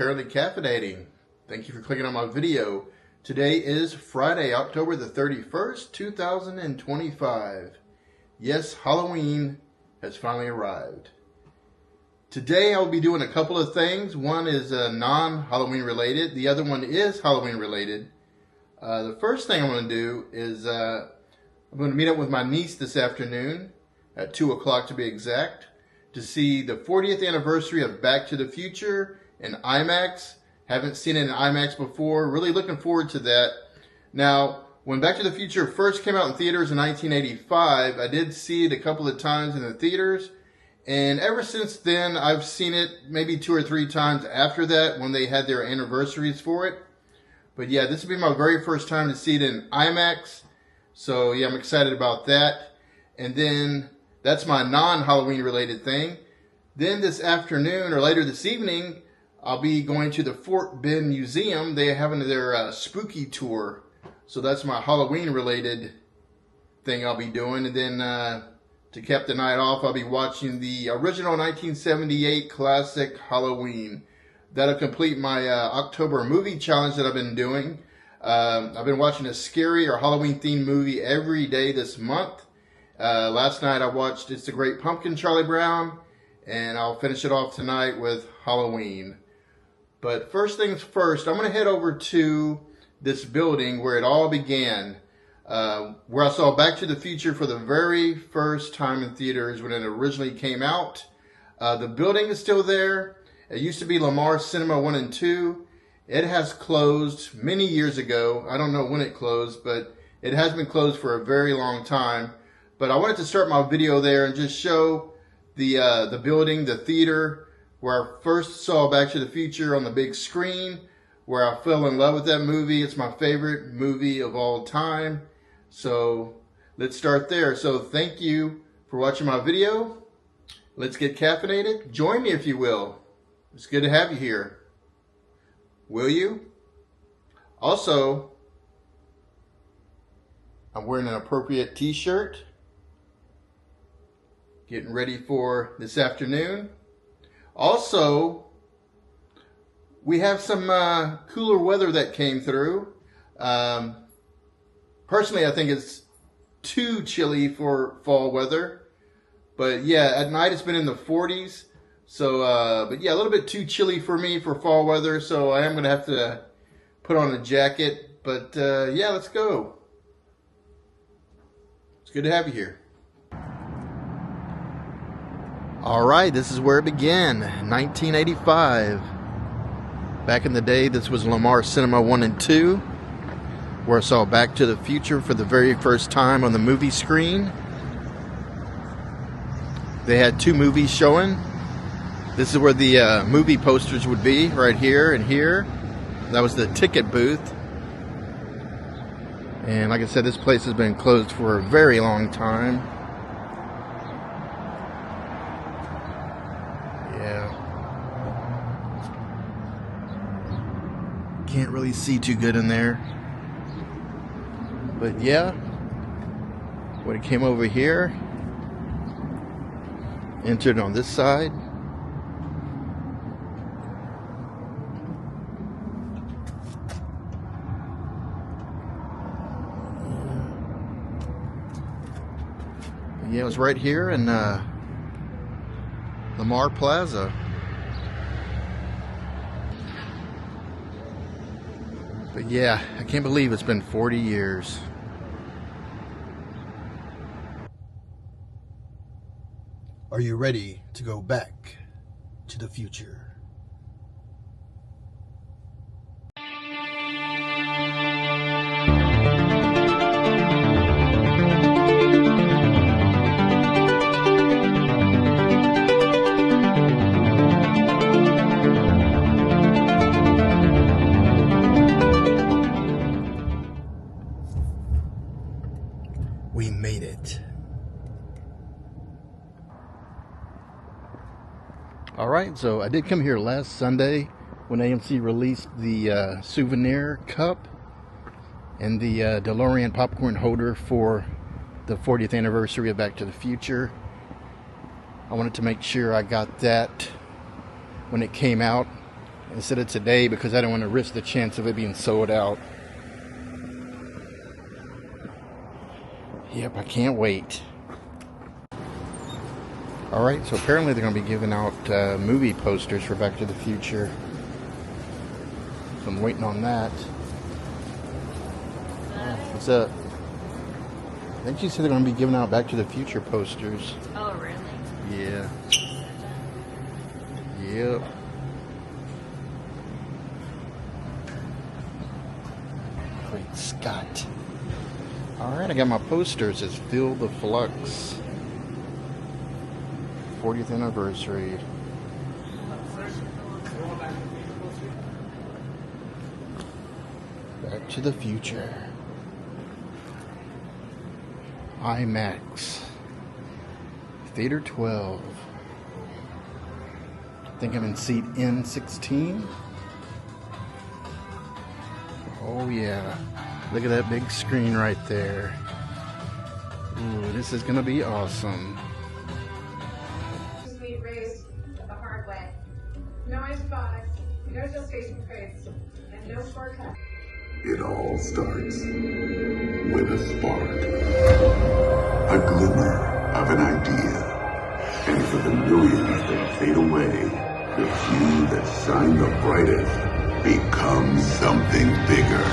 currently caffeinating. Thank you for clicking on my video. Today is Friday, October the 31st, 2025. Yes, Halloween has finally arrived. Today I'll be doing a couple of things. One is non-Halloween related. The other one is Halloween related. The first thing I'm going to do is I'm going to meet up with my niece this afternoon at 2 o'clock to be exact, to see the 40th anniversary of Back to the Future in IMAX. Haven't seen it in IMAX before. Really looking forward to that. Now, when Back to the Future first came out in theaters in 1985, I did see it a couple of times in the theaters. And ever since then, I've seen it maybe 2 or 3 times after that when they had their anniversaries for it. But yeah, this will be my very first time to see it in IMAX. So yeah, I'm excited about that. And then that's my non-Halloween related thing. Then this afternoon or later this evening, I'll be going to the Fort Bend Museum. They're having their spooky tour. So that's my Halloween related thing I'll be doing. And then to cap the night off, I'll be watching the original 1978 classic Halloween. That'll complete my October movie challenge that I've been doing. I've been watching a scary or Halloween themed movie every day this month. Last night I watched It's the Great Pumpkin, Charlie Brown, and I'll finish it off tonight with Halloween. But first things first, I'm going to head over to this building where it all began, where I saw Back to the Future for the very first time in theaters when it originally came out. The building is still there. It used to be Lamar Cinema 1 and 2. It has closed many years ago. I don't know when it closed, but it has been closed for a very long time. But I wanted to start my video there and just show the building, the theater, where I first saw Back to the Future on the big screen, where I fell in love with that movie. It's my favorite movie of all time. So let's start there. So thank you for watching my video. Let's get caffeinated. Join me if you will. It's good to have you here. Will you? Also, I'm wearing an appropriate t-shirt. Getting ready for this afternoon. Also, we have some cooler weather that came through. Personally, I think it's too chilly for fall weather. But yeah, at night it's been in the 40s. So, but yeah, a little bit too chilly for me for fall weather. So I am going to have to put on a jacket. But yeah, let's go. It's good to have you here. All right, this is where it began, 1985. Back in the day, this was Lamar Cinema 1 and 2, where I saw Back to the Future for the very first time on the movie screen. They had 2 movies showing. This is where the movie posters would be, right here and here. That was the ticket booth. And like I said, this place has been closed for a very long time. Can't really see too good in there. But yeah, when it came over here, entered on this side. Yeah, it was right here in Lamar Plaza. But yeah, I can't believe it's been 40 years. Are you ready to go back to the future? We made it. All right, so I did come here last Sunday when AMC released the souvenir cup and the DeLorean popcorn holder for the 40th anniversary of Back to the Future. I wanted to make sure I got that when it came out. instead of today because I don't want to risk the chance of it being sold out. Yep, I can't wait. Alright, so apparently they're going to be giving out movie posters for Back to the Future. So I'm waiting on that. Oh, what's up? I think she said they're going to be giving out Back to the Future posters. Oh, really? Yeah. Yep. Great Scott. Alright, I got my posters. It's Feel the Flux. 40th anniversary. Back to the Future. IMAX. Theater 12. I think I'm in seat N16. Oh yeah. Look at that big screen right there. Ooh, this is gonna be awesome. We raised the hard way. No antibiotics, no gestation crates, and no shortcuts. It all starts with a spark, a glimmer of an idea. And for the millions that fade away, the few that shine the brightest become something bigger.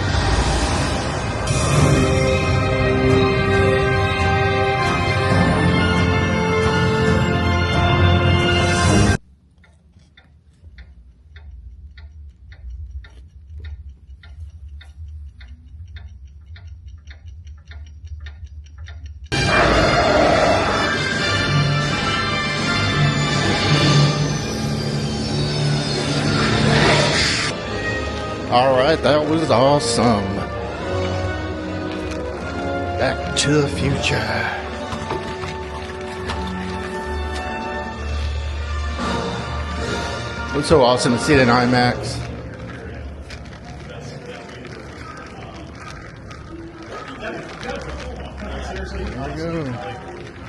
Alright, that was awesome. Back to the Future. It was so awesome to see it in IMAX. There we go.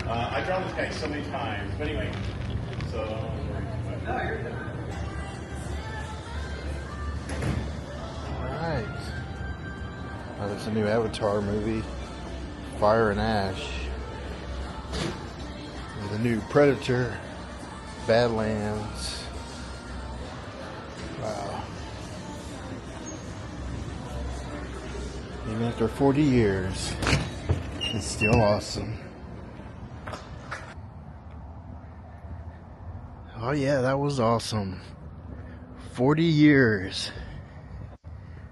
I drawn this guy so many times, but anyway, so. Alright. There's a new Avatar movie, Fire and Ash. And the new Predator, Badlands. Wow. Even after 40 years, it's still awesome. Oh yeah, that was awesome. 40 years.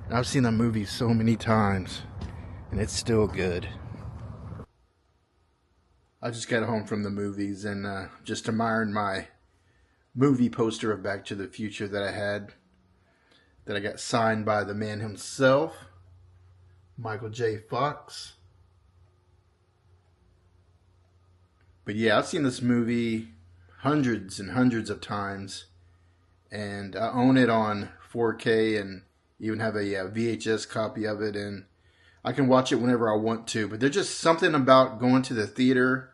I've seen that movie so many times, and it's still good. I just got home from the movies and just admiring my movie poster of Back to the Future that I got signed by the man himself, Michael J. Fox. But yeah, I've seen this movie hundreds and hundreds of times, and I own it on 4K and even have a VHS copy of it, and I can watch it whenever I want to. But there's just something about going to the theater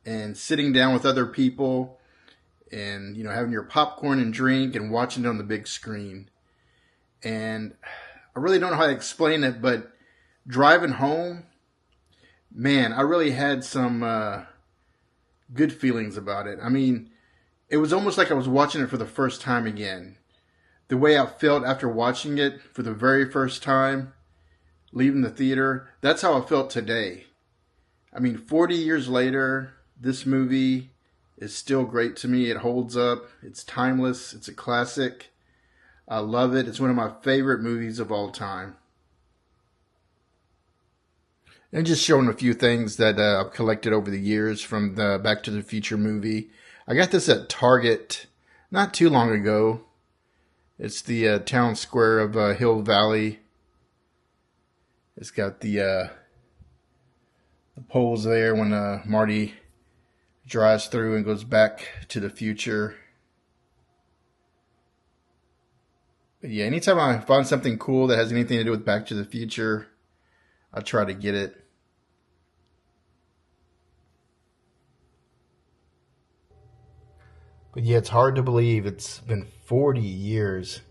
and sitting down with other people and, you know, having your popcorn and drink and watching it on the big screen. And I really don't know how to explain it, but driving home, man, I really had some good feelings about it. I mean, it was almost like I was watching it for the first time again. The way I felt after watching it for the very first time, leaving the theater, that's how I felt today. I mean, 40 years later, this movie is still great to me. It holds up. It's timeless. It's a classic. I love it. It's one of my favorite movies of all time. And just showing a few things that I've collected over the years from the Back to the Future movie. I got this at Target not too long ago. It's the town square of Hill Valley. It's got the poles there when Marty drives through and goes back to the future. But yeah, anytime I find something cool that has anything to do with Back to the Future, I try to get it. But yeah, it's hard to believe it's been 40 years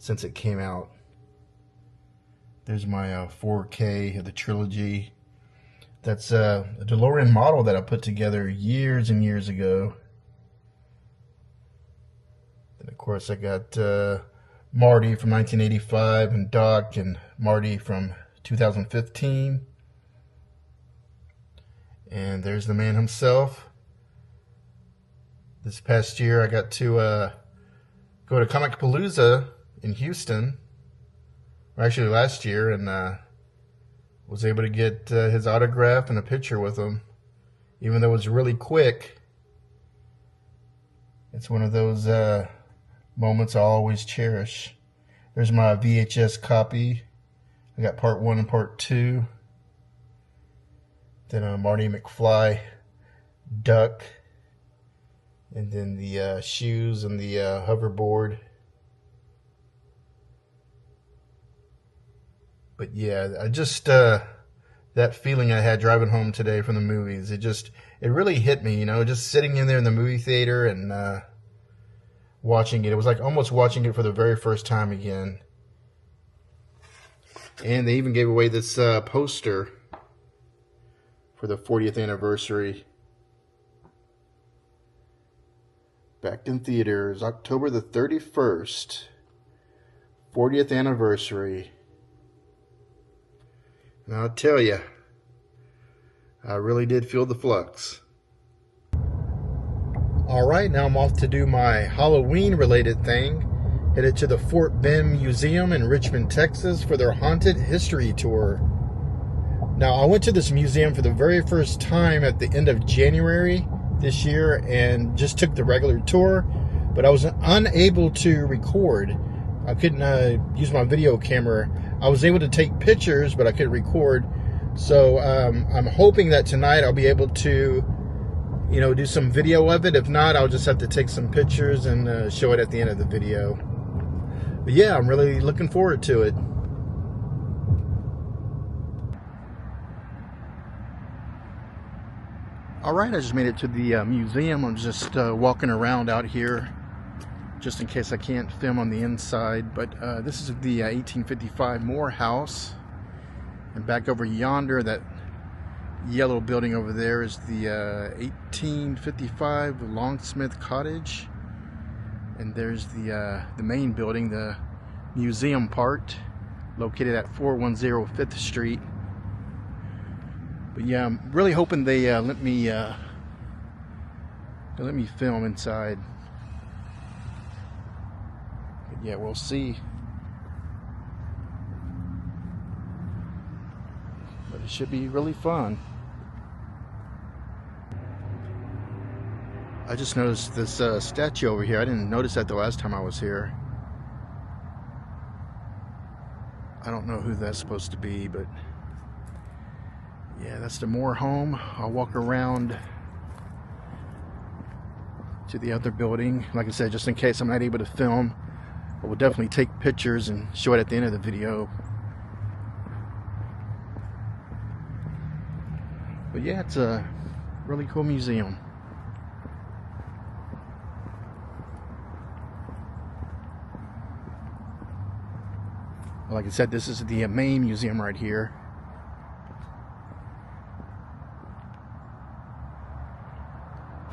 since it came out. There's my 4K of the trilogy. That's a DeLorean model that I put together years and years ago. And of course I got Marty from 1985 and Doc and Marty from 2015. And there's the man himself. This past year I got to go to Comicpalooza in Houston. Or actually last year, and was able to get his autograph and a picture with him. Even though it was really quick. It's one of those moments I always cherish. There's my VHS copy. I got part 1 and part 2. Then Marty McFly duck. And then the shoes and the hoverboard. But yeah, I just, that feeling I had driving home today from the movies, it really hit me, you know, just sitting in there in the movie theater and watching it. It was like almost watching it for the very first time again. And they even gave away this poster for the 40th anniversary. Back in theaters, October the 31st, 40th anniversary. And I'll tell you, I really did feel the flux. Alright, now I'm off to do my Halloween related thing. Headed to the Fort Bend Museum in Richmond, Texas for their Haunted History Tour. Now, I went to this museum for the very first time at the end of January this year and just took the regular tour, but I was unable to record. I couldn't use my video camera. I was able to take pictures, but I couldn't record. So I'm hoping that tonight I'll be able to, you know, do some video of it. If not, I'll just have to take some pictures and show it at the end of the video. But yeah, I'm really looking forward to it. Alright, I just made it to the museum. I'm just walking around out here, just in case I can't film on the inside. But this is the 1855 Moore House. And back over yonder, that yellow building over there is the 1855 Longsmith Cottage. And there's the main building, the museum part, located at 410 5th Street. But yeah, I'm really hoping they let me film inside. But yeah, we'll see. But it should be really fun. I just noticed this statue over here. I didn't notice that the last time I was here. I don't know who that's supposed to be, but yeah, that's the Moore home. I'll walk around to the other building. Like I said, just in case I'm not able to film, I will definitely take pictures and show it at the end of the video. But yeah, it's a really cool museum. Like I said, this is the main museum right here.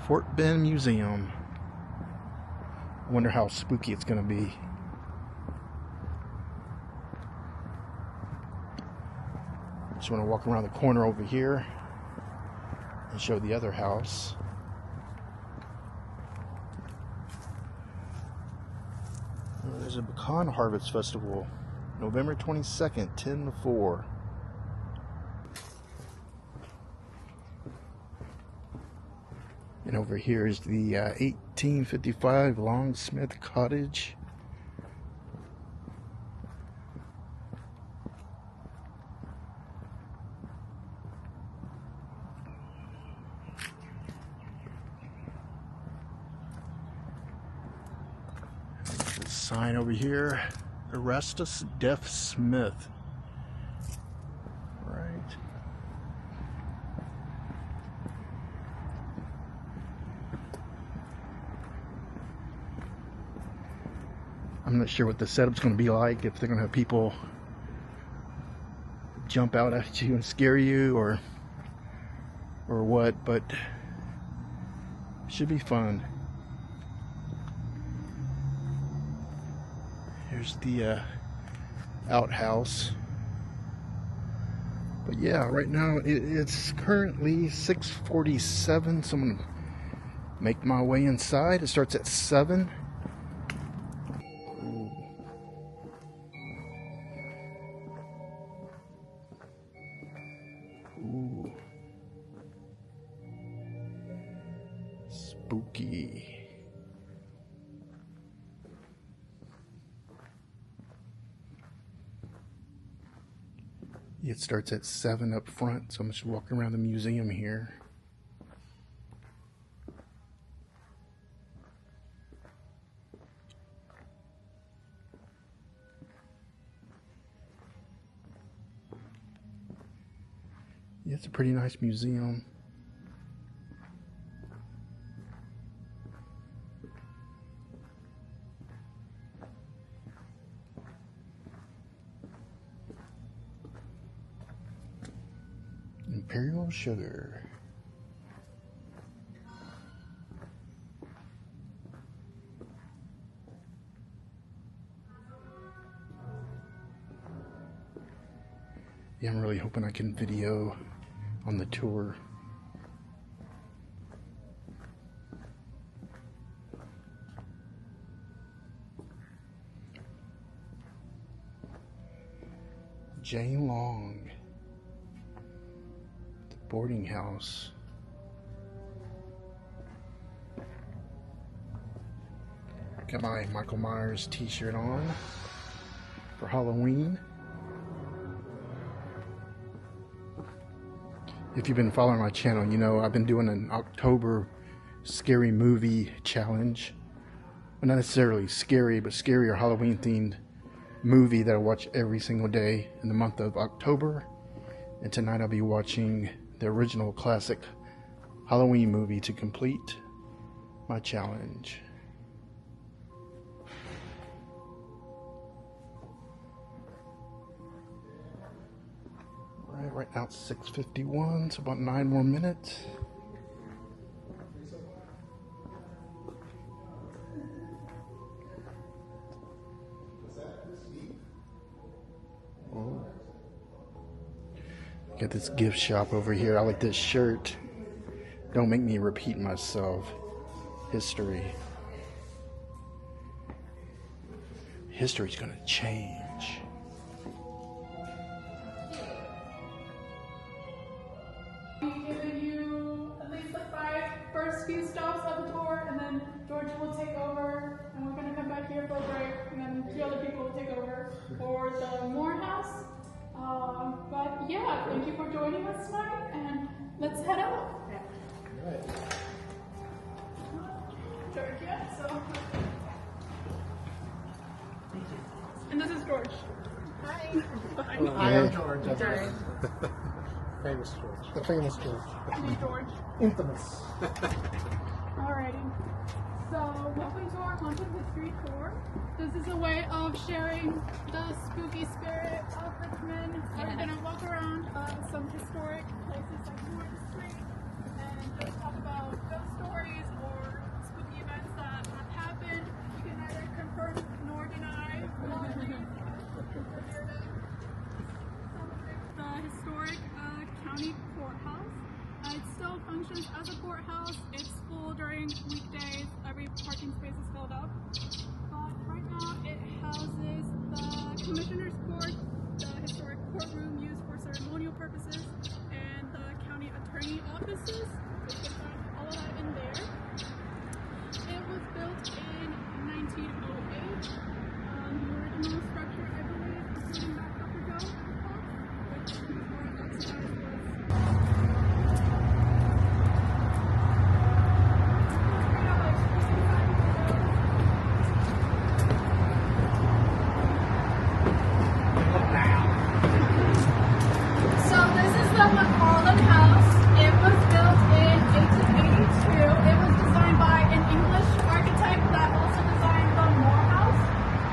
Fort Bend Museum. I wonder how spooky it's going to be. Just want to walk around the corner over here and show the other house. Oh, there's a pecan harvest festival, November 22nd, 10 to 4. And over here is the 1855 Longsmith Cottage. There's a sign over here, Erastus Deaf Smith. Right. I'm not sure what the setup's going to be like, if they're going to have people jump out at you and scare you or what, but it should be fun. Here's the outhouse. But yeah, right now it's currently 6:47, so I'm gonna make my way inside. It starts at 7. Ooh. Spooky. It starts at 7 up front, so I'm just walking around the museum here. Yeah, it's a pretty nice museum. Imperial sugar. Yeah, I'm really hoping I can video on the tour. Jane Long. Boarding house. Got my Michael Myers t-shirt on for Halloween. If you've been following my channel, you know I've been doing an October scary movie challenge. Well, not necessarily scary, but scary or Halloween themed movie that I watch every single day in the month of October. And tonight I'll be watching the original classic Halloween movie to complete my challenge. Right now it's 6:51, so about 9 more minutes. Oh. Got this gift shop over here. I like this shirt. Don't make me repeat myself. History. History's gonna change. We've given you at least the first few stops of the tour, and then George will take over, and we're gonna come back here for a break, and then the other people will take over for the Morehouse. But yeah, thank you for joining us tonight, and let's head out. Right. George, yeah, so. And this is George. Hi. Hi. I am George. Famous George. The famous George. Hey, George. Infamous. Alrighty. So, welcome to our Haunted History Tour. This is a way of sharing the spooky spirit of Richmond. We're going to walk around some historic places like Morton Street and just talk about ghost stories or spooky events that have happened. You can neither confirm nor deny the historic county courthouse. It still functions as a courthouse. It's full during weekdays. Every parking space is filled up. But right now it houses the Commissioner's Court, the historic courtroom used for ceremonial purposes, and the county attorney offices. You can find all of that in there. It was built in 1908. The original structure, I believe, including that upper dome, which is more oxidized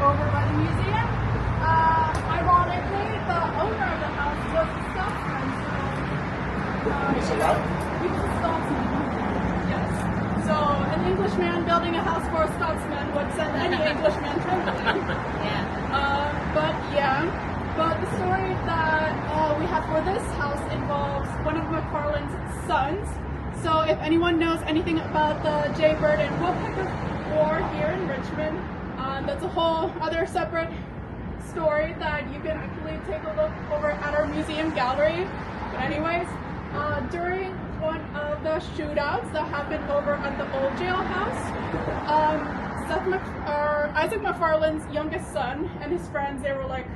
was. It's a lot. He was a Scotsman. Yes. So an Englishman building a house for a Scotsman would send any Englishman trembling. But the story that we have for this house involves one of McFarlane's sons. So if anyone knows anything about the Jaybird and Woodpecker War here in Richmond, that's a whole other separate story that you can actually take a look over at our museum gallery. But anyways, during one of the shootouts that happened over at the old jailhouse, Isaac McFarlane's youngest son and his friends, they were like,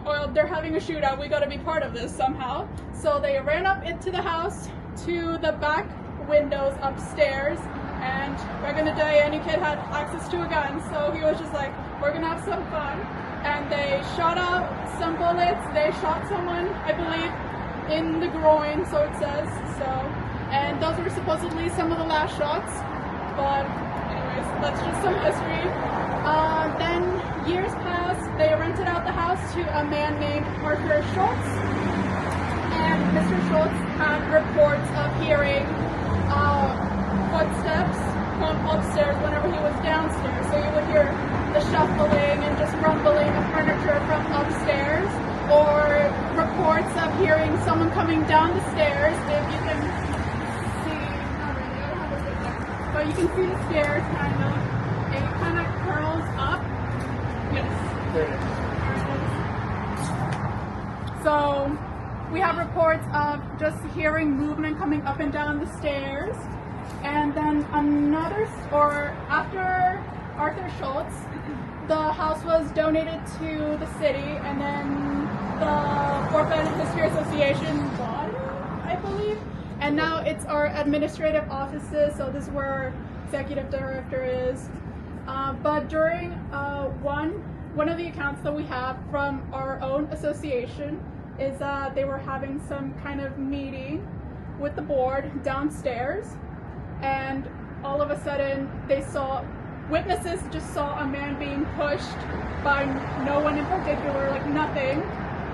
well, they're having a shootout, we gotta be part of this somehow. So they ran up into the house to the back windows upstairs, and back in the day any kid had access to a gun, so he was just like, we're gonna have some fun. And they shot out some bullets, they shot someone, I believe, in the groin, so it says, and those were supposedly some of the last shots. But anyways, that's just some history. Then years passed, they rented out the house to a man named Arthur Schultz, and Mr. Schultz had reports of hearing footsteps from upstairs whenever he was downstairs. So you would hear the shuffling and just rumbling of furniture from upstairs, or reports of hearing someone coming down the stairs. If you can see, not really, I don't have a picture, but you can see the stairs it kind of curls up. Yes. There it is. So we have reports of just hearing movement coming up and down the stairs. And then after Arthur Schultz, the house was donated to the city, and then the Fort Benning History Association bought it, I believe. And now it's our administrative offices, so this is where our executive director is. But during one of the accounts that we have from our own association is that they were having some kind of meeting with the board downstairs, and all of a sudden witnesses just saw a man being pushed by no one in particular, like nothing,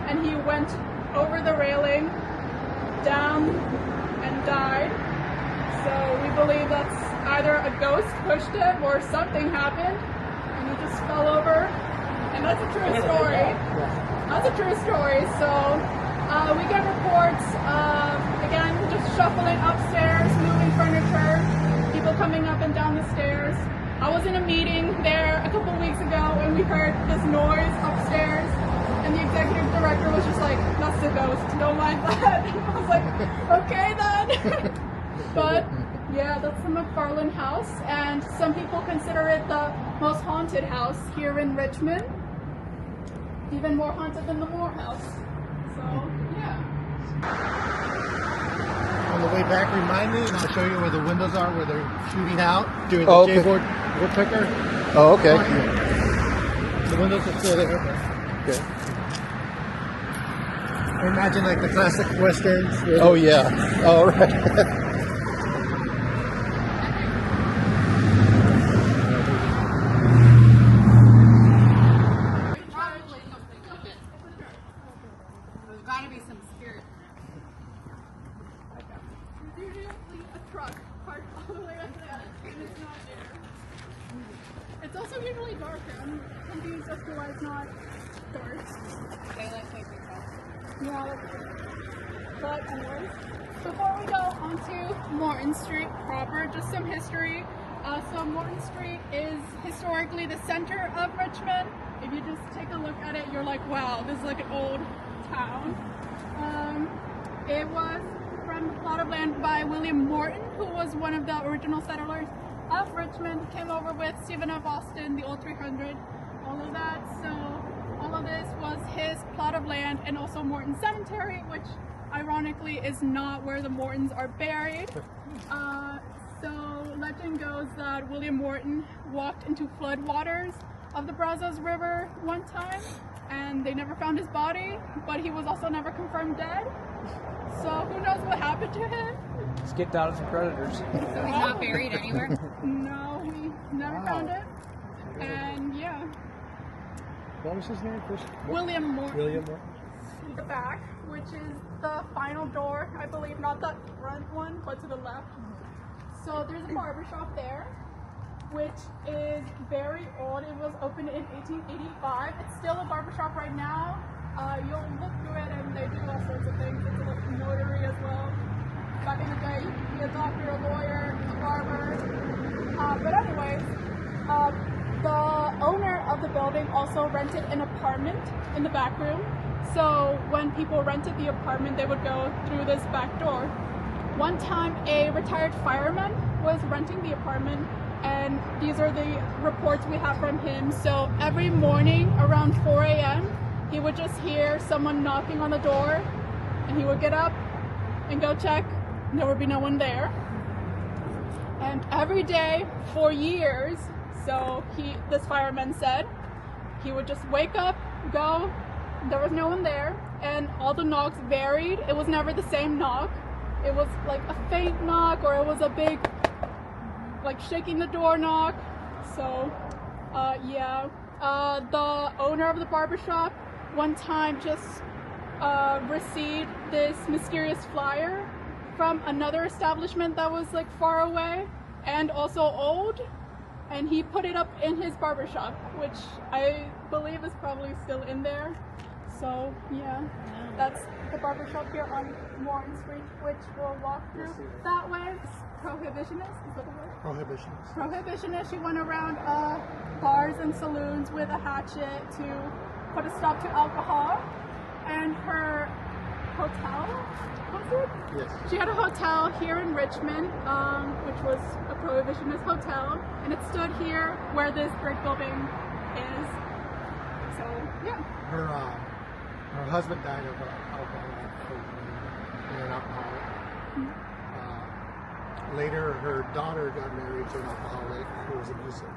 and he went over the railing, down, and died. So we believe that's either a ghost pushed him or something happened, and he just fell over. And that's a true story. That's a true story. So we get reports of, again, just shuffling upstairs, moving furniture, people coming up and down the stairs. I was in a meeting there a couple weeks ago, and we heard this noise upstairs, and the executive director was just like, that's the ghost, don't mind that. I was like, okay then. But yeah, that's the McFarlane house, and some people consider it the most haunted house here in Richmond. Even more haunted than the Moore house. So, yeah. On the way back, remind me, and I'll show you where the windows are, where they're shooting out, doing the J-board woodpecker. Oh, okay. The windows are still there. Okay. Imagine like the classic westerns. Oh, yeah. All right. There's gotta be some spirit. There's usually a truck parked all the way up there, and it's not there. It's also usually darker. I'm confused as to why it's not dark. Daylight saving time. Yeah, but anyways, before we go onto Morton Street proper, just some history. So Morton Street is historically the center of Richmond. If you just take a look at it, you're like, wow, this is like an old town. It was from a plot of land by William Morton, who was one of the original settlers of Richmond. Came over with Stephen of Austin, the old 300, all of that. So all of this was his plot of land, and also Morton Cemetery, which ironically is not where the Mortons are buried. So legend goes that William Morton walked into floodwaters of the Brazos River one time, and they never found his body, but he was also never confirmed dead. So who knows what happened to him? Skipped out of some predators. So he's not buried anywhere? No, we never found it. And yeah. What was his name? William Morton. William Morton. The back, which is the final door, I believe, not that front one, but to the left. So there's a barbershop there, which is very old. It was opened in 1885. It's still a barbershop right now. You'll look through it and they do all sorts of things. It's a notary as well. Back in the day, you could be a doctor, a lawyer, a barber. But anyways, the owner of the building also rented an apartment in the back room. So when people rented the apartment, they would go through this back door. One time, a retired fireman was renting the apartment, and these are the reports we have from him. So every morning around 4 a.m., he would just hear someone knocking on the door, and he would get up and go check, and there would be no one there. And every day for years, so this fireman said, he would just wake up, go, there was no one there, and all the knocks varied. It was never the same knock. It was like a faint knock, or it was a big, like shaking the door knock. So, yeah. The owner of the barbershop one time just received this mysterious flyer from another establishment that was like far away and also old, and he put it up in his barbershop, which I believe is probably still in there. So yeah, that's the barbershop here on Warren Street, which we'll walk through. That way, prohibitionist, is that the word? Prohibitionist. Prohibitionist. She went around bars and saloons with a hatchet to put a stop to alcohol. And her hotel, was it? Yes. She had a hotel here in Richmond, which was a prohibitionist hotel, and it stood here where this brick building is. So yeah. Her husband died of alcohol and an alcoholic. Later, her daughter got married to an alcoholic who was abusive.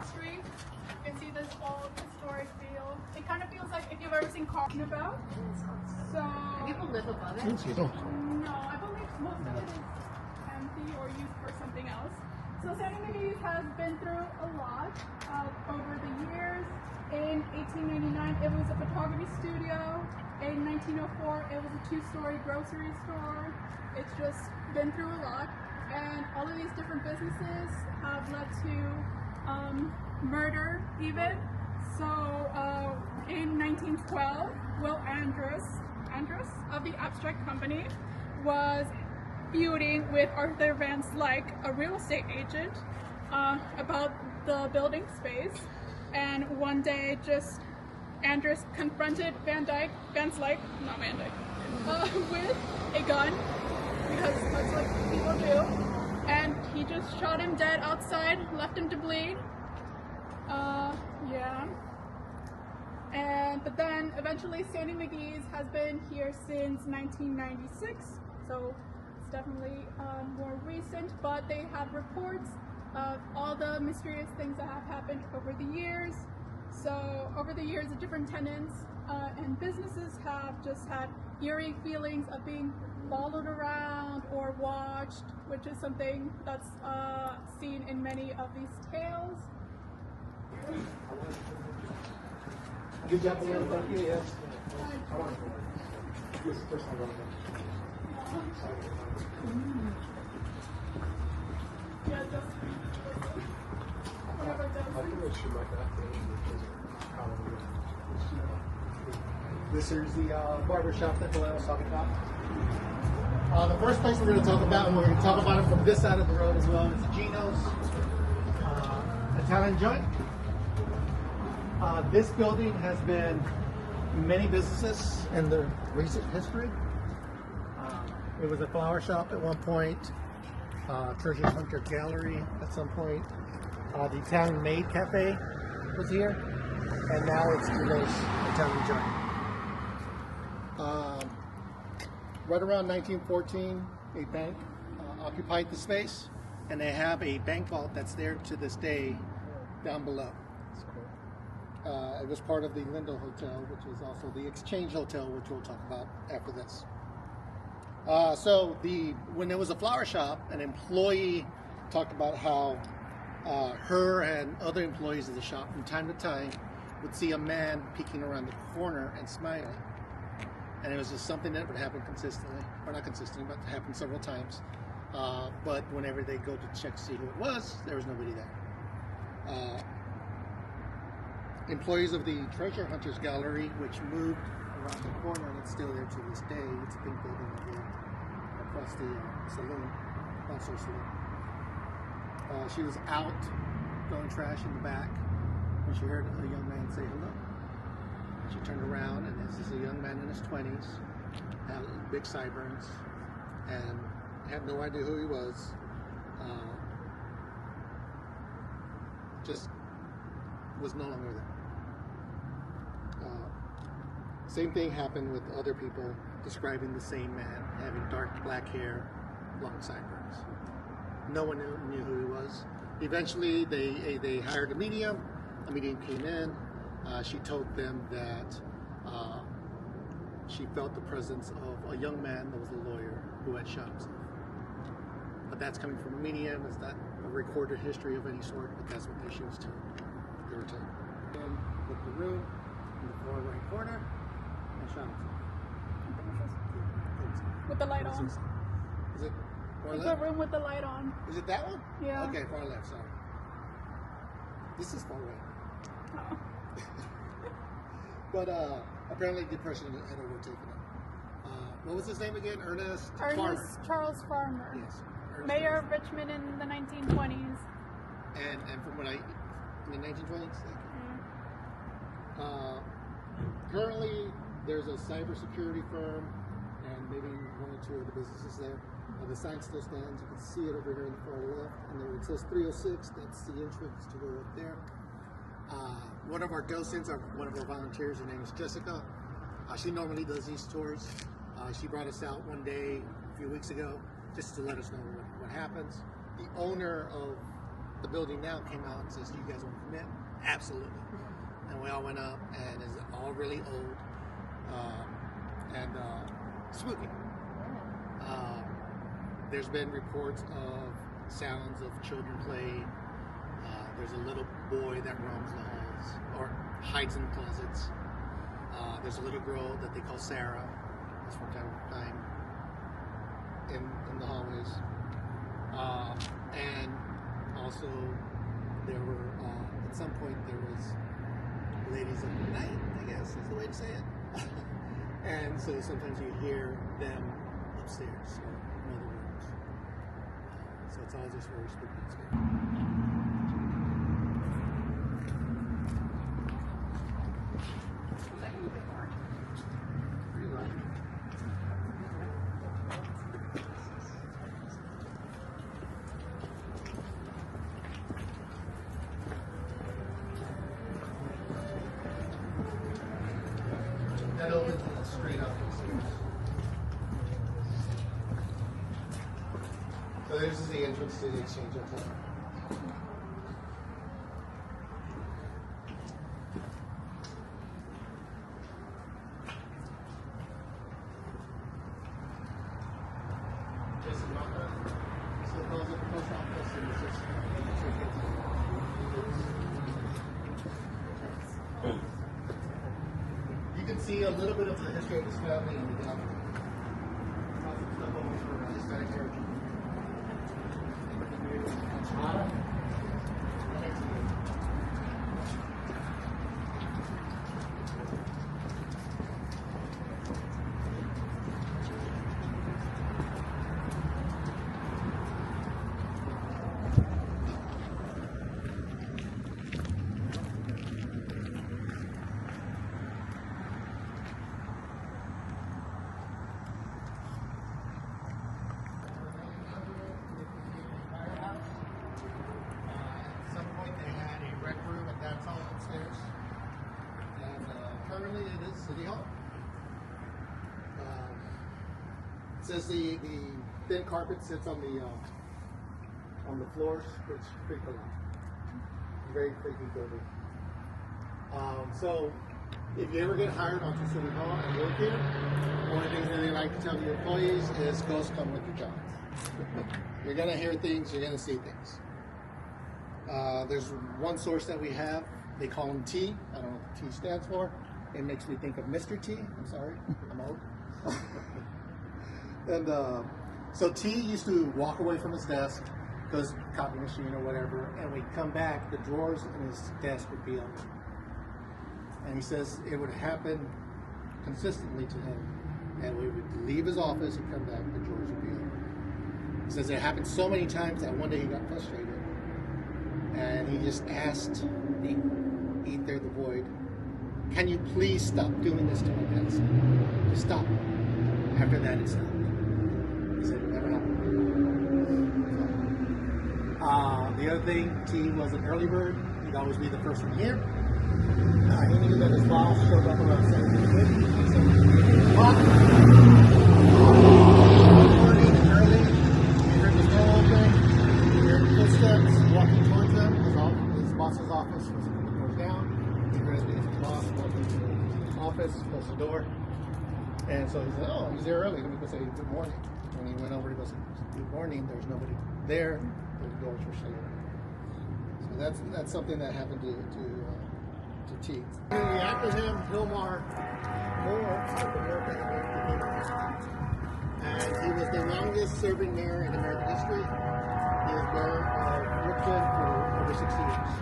Street, you can see this old historic feel. It kind of feels like if you've ever seen Carnaval. So People live above it. no, I believe most of it is empty or used for something else. So Sandy McGee's has been through a lot over the years. In 1899, it was a photography studio. In 1904, it was a two-story grocery store. It's just been through a lot. And all of these different businesses have led to murder even. So in 1912, Will Andrus of the Abstract Company was feuding with Arthur Van Slyke, a real estate agent, about the building space. And one day, just Andrus confronted Van Slyke with a gun, because that's what people do. And he just shot him dead outside, left him to bleed. Yeah. But then eventually Sandy McGee's has been here since 1996, so it's definitely more recent, but they have reports of all the mysterious things that have happened over the years. So over the years, the different tenants and businesses have just had eerie feelings of being followed around or watched, which is something that's seen in many of these tales. Good job, Elena. Thank you. Yes. This is the first time Yeah, just whatever it does. This is the barbershop that Elena was talking about. The first place we're going to talk about, and we're going to talk about it from this side of the road as well, is Gino's Italian Joint. This building has been many businesses in the recent history. It was a flower shop at one point, Treasure Hunter Gallery at some point. The Italian Maid Cafe was here, and now it's Gino's Italian Joint. Right around 1914, a bank occupied the space, and they have a bank vault that's there to this day down below. It was part of the Lindo Hotel, which is also the Exchange Hotel, which we'll talk about after this. When there was a flower shop, an employee talked about how her and other employees of the shop from time to time would see a man peeking around the corner and smiling. and it was just something that would happen consistently, or not consistently, but happened several times. But whenever they go to check to see who it was, there was nobody there. Employees of the Treasure Hunters Gallery, which moved around the corner and it's still there to this day. It's a pink building again across the saloon, downstairs saloon. She was out throwing trash in the back when she heard a young man say hello. She turned around, and this is a young man in his 20s, had big sideburns, and had no idea who he was. Just was no longer there. Same thing happened with other people describing the same man, having dark black hair, long sideburns. No one knew who he was. Eventually, they hired a medium. A medium came in. She told them that she felt the presence of a young man that was a lawyer who had shot himself. But that's coming from a medium. It's not a recorded history of any sort, but that's what she was told. They were told. And with the room in the far right corner, and shot himself. With the light on. Is it far The left? room with the light on. Is it that one? Yeah. Okay, far left, sorry. This is far right. Oh. But apparently depression had overtaken him. What was his name again? Ernest Ernest Charles Farmer. Yes. Ernest Mayor of Ernest. Richmond in the 1920s. And from what in the 1920s? Currently, there's a cybersecurity firm and maybe one or two of the businesses there. The sign still stands. You can see it over here in the far left. And there it says 306. That's the entrance to go up there. One of our docents, one of our volunteers, her name is Jessica. She normally does these tours. She brought us out one day a few weeks ago just to let us know what happens. The owner of the building now came out and says, "Do you guys want to come in?" Absolutely. And we all went up, and it's all really old and spooky. There's been reports of sounds of children playing. There's a little boy that roams the halls or hides in the closets. There's a little girl that they call Sarah. That's from time to time in the hallways. And also there were at some point there was ladies of the night, I guess is the way to say it. And so sometimes you hear them upstairs or in other rooms. So it's all just very spooky and scary. That opens straight up the stairs. So this is the entrance to the Exchange Hotel. This is not the, so it goes at the post office and it's just you can see a little bit of the history of this family in the gallery. Lots of stuff over for Hispanic heritage. At some point they had a rec room and dance hall upstairs. And currently it is City Hall. It says the thin carpet sits on the floors, which freaked a lot. Very freaky building. So if you ever get hired onto City Hall and work here, one of the things that they like to tell the employees is ghosts come with your job. You're gonna hear things, you're gonna see things. There's one source that we have, they call him T. I don't know what the T stands for. It makes me think of Mr. T. I'm sorry, I'm old. And so T used to walk away from his desk, goes copy machine or whatever, and when he'd come back, the drawers in his desk would be open. And he says it would happen consistently to him. And we would leave his office and come back, the drawers would be open. He says it happened so many times that one day he got frustrated. And he just asked the ether, the void, can you please stop doing this to my desk? Just stop. After that, it stopped. He said it never happened. The other thing, T was an early bird. He'd always be the first one here. He knew that his boss showed up around 7:50. So morning and early. He heard the door open. He heard footsteps walking towards him. His boss's office was the doors down. He heard his boss walking to the office, closed the door. And so he said, oh, he's there early. Let me go say good morning. When he went over to go say good morning, there's nobody there. The doors were shut. So that's something that happened to T. The acronym Hillmar Moore of American American, and he was the longest serving mayor in American history. He was mayor of Brooklyn for over 60 years.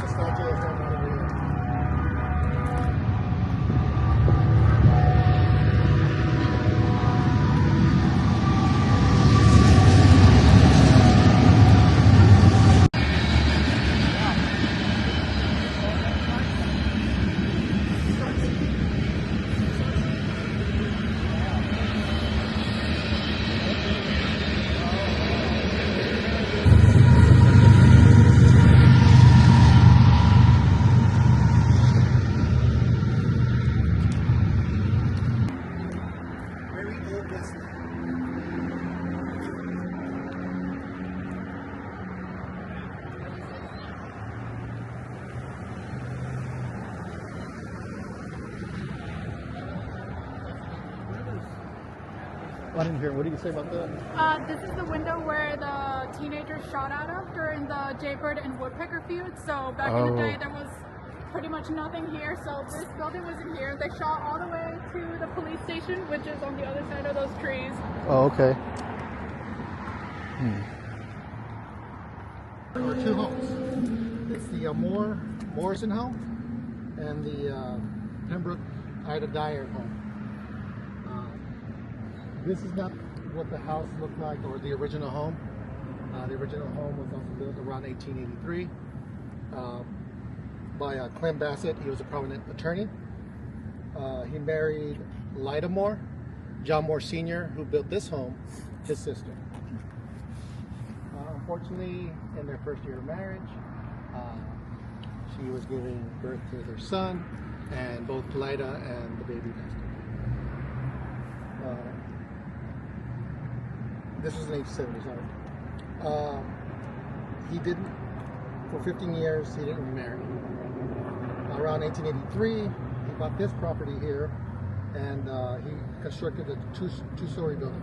Nostalgia is not a real. I didn't hear. What did you say about that? This is the window where the teenagers shot out of during the Jaybird and Woodpecker feud. So back in the day, there was pretty much nothing here. So this building wasn't here. They shot all the way to the police station, which is on the other side of those trees. Oh, okay. There were two homes. It's the Morrison home and the Pembroke Ida Dyer home. This is not what the house looked like, or the original home. The original home was also built around 1883 by Clem Bassett. He was a prominent attorney. He married Lyda Moore, John Moore Sr., who built this home, his sister. Unfortunately, in their first year of marriage, she was giving birth to their son, and both Lyda and the baby passed away. This was in 1870, he didn't, for 15 years, he didn't remarry. Around 1883, he bought this property here, and he constructed a two-story building.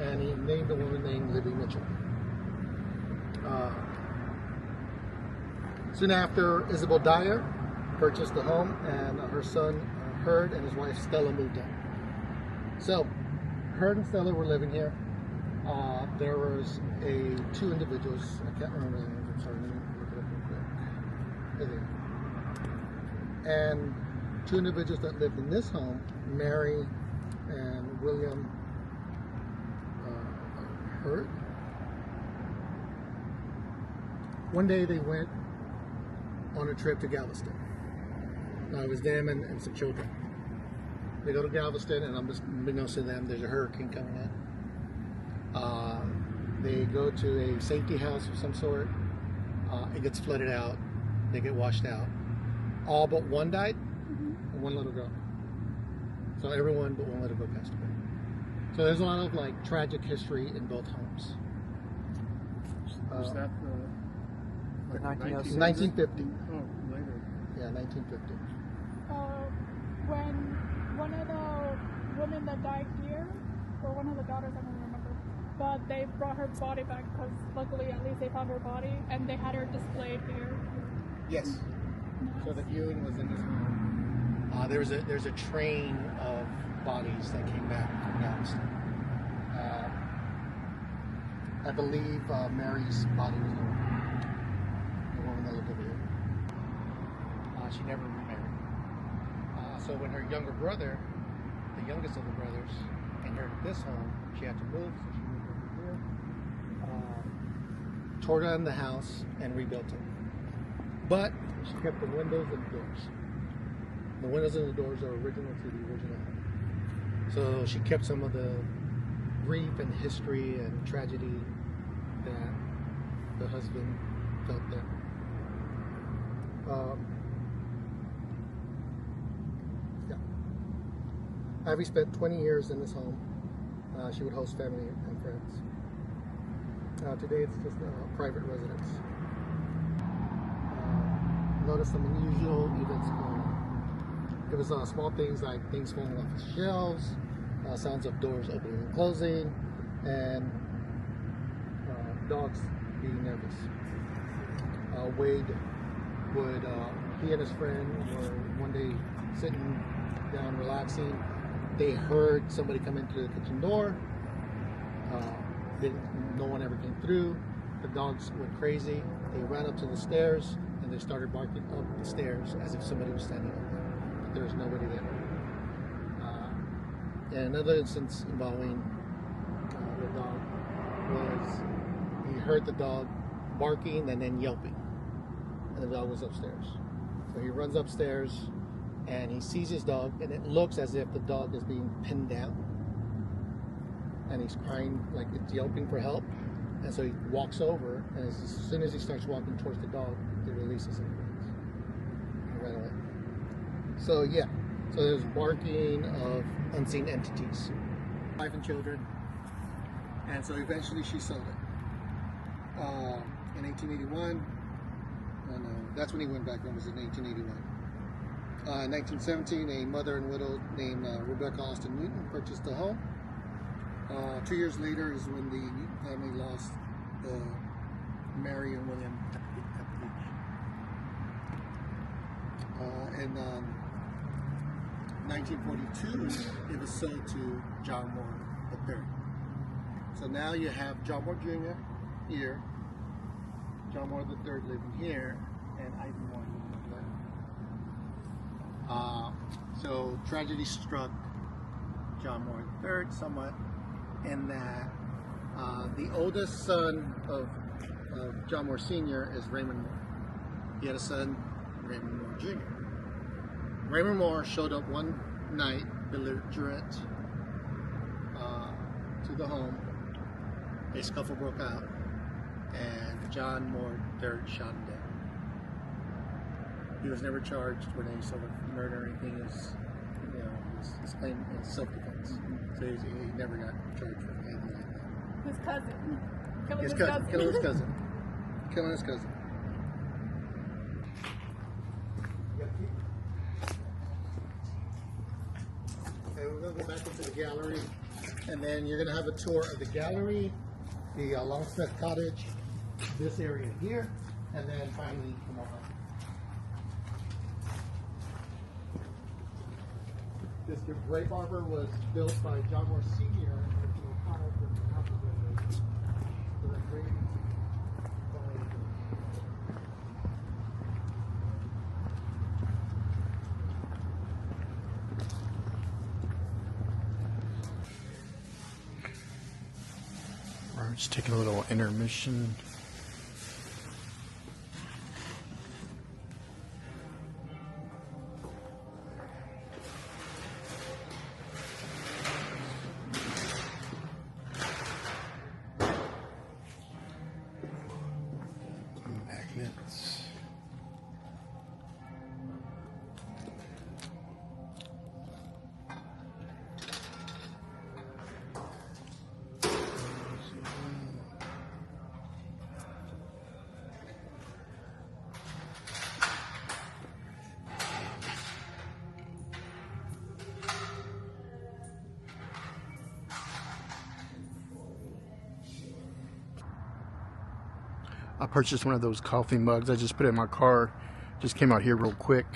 And he named a woman named Libby Mitchell. Soon after, Isabel Dyer purchased the home, and her son, Hurd, and his wife, Stella, moved in. So, Hurd and Stella were living here. There was two individuals, I can't remember their names, I'm sorry, let me look it up real quick. And two individuals that lived in this home, Mary and William Hurd. One day they went on a trip to Galveston. It was them and some children. They go to Galveston, and unbeknownst to them, there's a hurricane coming in. They go to a safety house of some sort. It gets flooded out. They get washed out. All but one died, and one little girl. So everyone but one little girl passed away. So there's a lot of like tragic history in both homes. Was that The 1906? 1950. Oh, later. Yeah, 1950. When one of the women that died here, or one of the daughters, I don't remember, but they brought her body back because luckily at least they found her body and they had her displayed here. Yes. So the viewing was in this room. There's a train of bodies that came back from Galveston. I believe Mary's body was the woman that lived over here. She never remarried. So when her younger brother, the youngest of the brothers, inherited this home, she had to move, so she moved over here, tore down the house, and rebuilt it. But she kept the windows and the doors. The windows and the doors are original to the original home. So she kept some of the grief and history and tragedy that the husband felt there. Ivy spent 20 years in this home. She would host family and friends. Today it's just a private residence. Notice some unusual events going on. It was small things like things falling off the shelves, sounds of doors opening and closing, and dogs being nervous. Wade would, he and his friend were one day sitting down relaxing. They heard somebody come into the kitchen door. No one ever came through. The dogs went crazy. They ran up to the stairs and they started barking up the stairs as if somebody was standing up there. But there was nobody there. And another instance involving the dog was he heard the dog barking and then yelping, and the dog was upstairs. So he runs upstairs and he sees his dog, and it looks as if the dog is being pinned down and he's crying, like it's yelping for help. And so he walks over, and as soon as he starts walking towards the dog, he releases him and ran away. So yeah, so there's barking of unseen entities. Wife and children, and so eventually she sold it in 1881. And that's when he went back home, was in 1881. In 1917, a mother and widow named Rebecca Austin Newton purchased the home. 2 years later is when the Newton family lost Mary and William at the beach. In 1942, it was sold to John Moore III. So now you have John Moore Jr. here, John Moore III living here, and Ivy Moore living there. So tragedy struck John Moore III somewhat, in that the oldest son of John Moore Sr. is Raymond Moore. He had a son, Raymond Moore Jr. Raymond Moore showed up one night, belligerent, to the home. A scuffle broke out, and John Moore III shot him dead. He was never charged with any sort of murder or anything. His claim is self-defense. So he never got charged for anything like that. His cousin. Killing His his cousin. cousin. Killing his cousin. Killing his cousin. Okay, we're going to go back into the gallery, and then you're going to have a tour of the gallery, the Longsmith Cottage, this area here, and then finally come over. This grape arbor was built by John Moore Sr. We're just taking a little intermission. Magnets. I purchased one of those coffee mugs. I just put it in my car Just came out here real quick.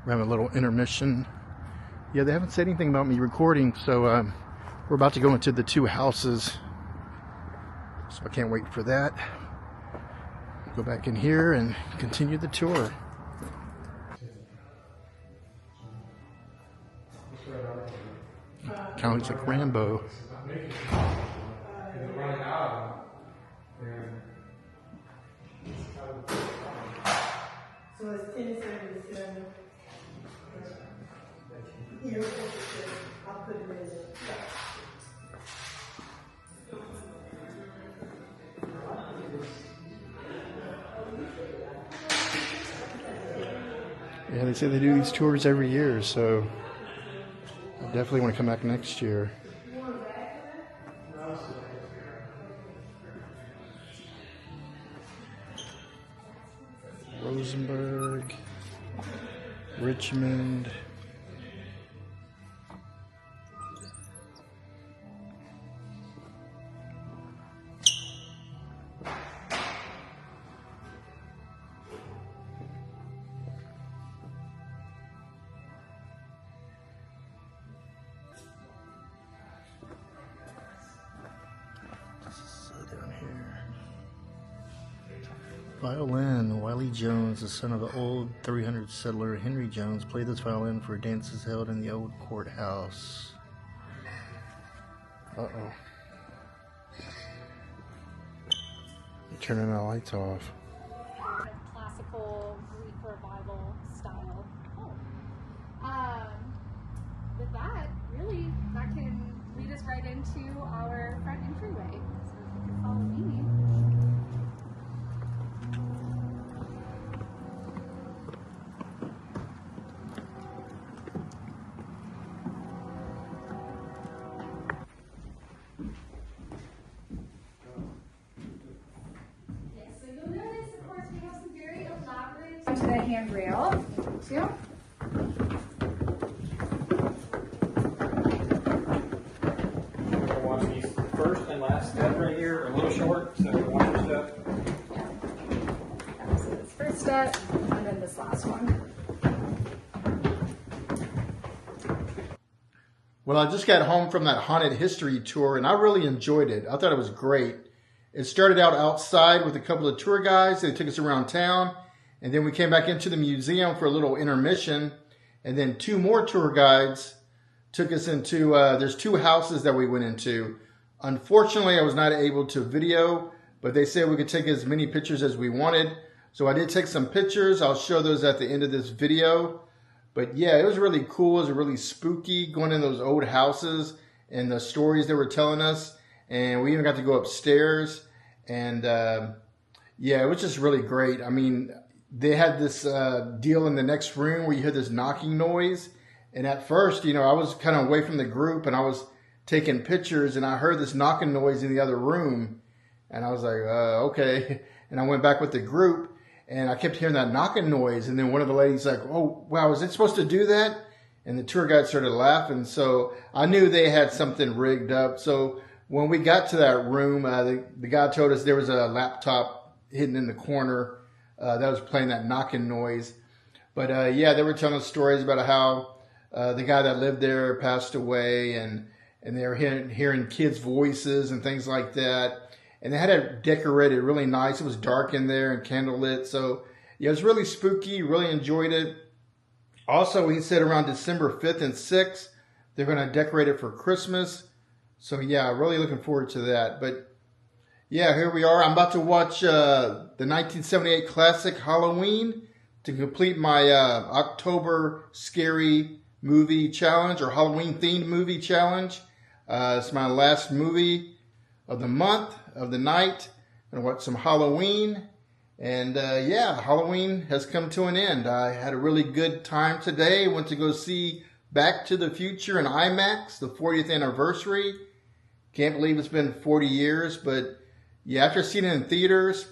We're having a little intermission. Yeah, they haven't said anything about me recording, so we're about to go into the two houses. So I can't wait for that. Go back in here and continue the tour. Kind of looks like Rambo. So it's 1077. You're interested. I'll put it in there. Yeah, they say they do these tours every year, so I definitely want to come back next year. Rosenberg, Richmond. Down here. Violin. Wiley Jones, the son of the old 300 settler Henry Jones, played this violin for dances held in the old courthouse. Uh-oh. You're turning the lights off. Classical Greek revival style. With that, really, that can lead us right into our front entryway. So if you can follow me. Yes, so you'll notice, of course, we have some very elaborate onto the handrail. Too. Watch these first and last step right here, a little short, so watch your step. Yeah, so this first step, and then this last one. Well, I just got home from that haunted history tour, and I really enjoyed it. I thought it was great. It started out outside with a couple of tour guides. They took us around town, and then we came back into the museum for a little intermission, and then two more tour guides took us into, there's two houses that we went into. Unfortunately, I was not able to video, but they said we could take as many pictures as we wanted. So I did take some pictures. I'll show those at the end of this video. But yeah, it was really cool. It was really spooky going in those old houses and the stories they were telling us. And we even got to go upstairs. And yeah, it was just really great. I mean, they had this deal in the next room where you hear this knocking noise. And at first, you know, I was kind of away from the group and I was taking pictures and I heard this knocking noise in the other room. And I was like, okay. And I went back with the group and I kept hearing that knocking noise. And then one of the ladies like, oh, wow, is it supposed to do that? And the tour guide started laughing. So I knew they had something rigged up. So when we got to that room, the guy told us there was a laptop hidden in the corner that was playing that knocking noise. But yeah, they were telling us stories about how the guy that lived there passed away, and they were hearing kids' voices and things like that. And they had it decorated really nice. It was dark in there and candlelit. So yeah, it was really spooky. Really enjoyed it. Also, he said around December 5th and 6th, they're going to decorate it for Christmas. So yeah, really looking forward to that. But yeah, here we are. I'm about to watch the 1978 classic Halloween to complete my October scary movie challenge, or Halloween themed movie challenge. It's my last movie of the month, of the night. I'm gonna watch some Halloween. And yeah, Halloween has come to an end. I had a really good time today. Went to go see Back to the Future in IMAX, the 40th anniversary. Can't believe it's been 40 years, but yeah, after seeing it in theaters,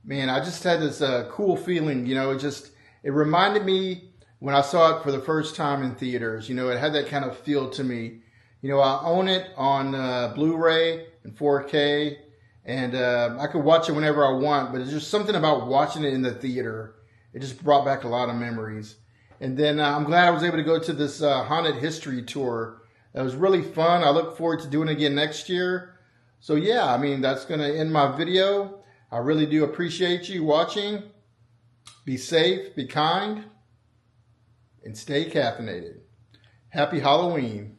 man, I just had this cool feeling, you know. It reminded me when I saw it for the first time in theaters. You know, it had that kind of feel to me. You know, I own it on Blu-ray and 4K, and I could watch it whenever I want, but it's just something about watching it in the theater. it just brought back a lot of memories. And then I'm glad I was able to go to this haunted history tour. It was really fun. I look forward to doing it again next year. So yeah, I mean, that's going to end my video. I really do appreciate you watching. Be safe, be kind, and stay caffeinated. Happy Halloween.